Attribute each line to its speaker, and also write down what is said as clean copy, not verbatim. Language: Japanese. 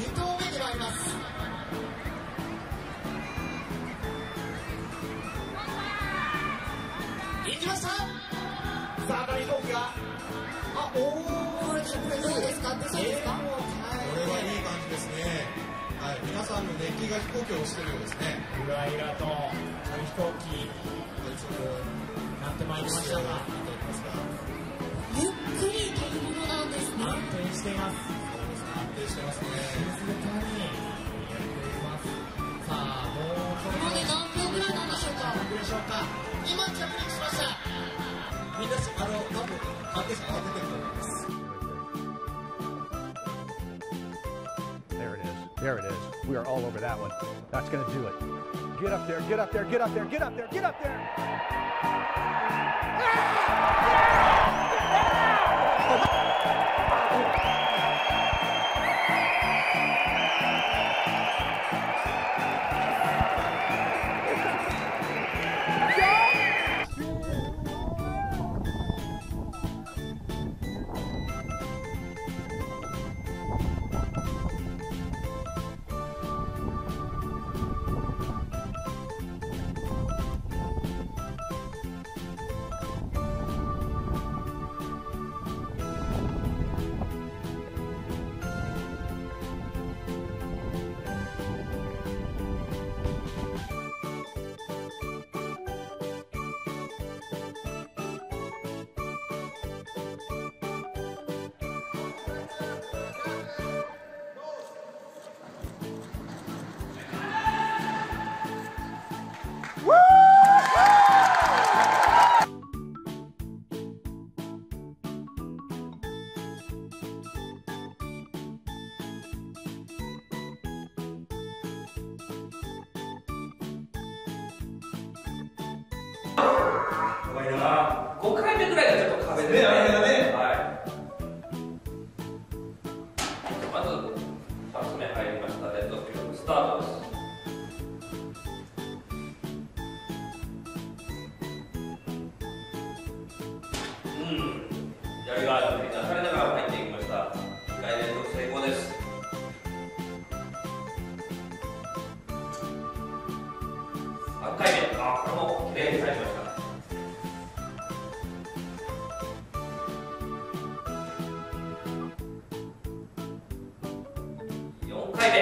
Speaker 1: 投目で参ります。行きました。さあ紙飛行機がこれどうですか？出そうですか？これはいい感じですね。はい、皆さんの熱気が飛行機を押してるようですね。
Speaker 2: ゆらゆらと紙飛行機なってまいりましたが、
Speaker 1: ゆっくり飛ぶものなんですね。
Speaker 2: 安定しています。
Speaker 1: 安定してますね。
Speaker 2: 静かにやっています。さあ、もう
Speaker 1: ここで何秒ぐらいなんでしょうか？
Speaker 2: 何秒でしょうか？
Speaker 1: 今着陸しました。
Speaker 3: みんな多分関係者が出てると思います。
Speaker 4: There it is. There it is. We are all over that one. That's going to do it. Get up there, get up there, get up there, get up there, get up there.5
Speaker 5: 回目ぐらいがちょっと壁ですね。はい。まず2つ目入りました。レッドフィルムスタートです。やりがある出されながら入っていきました。2回連続成功です。3回目、これもきれいに入りました。4回目。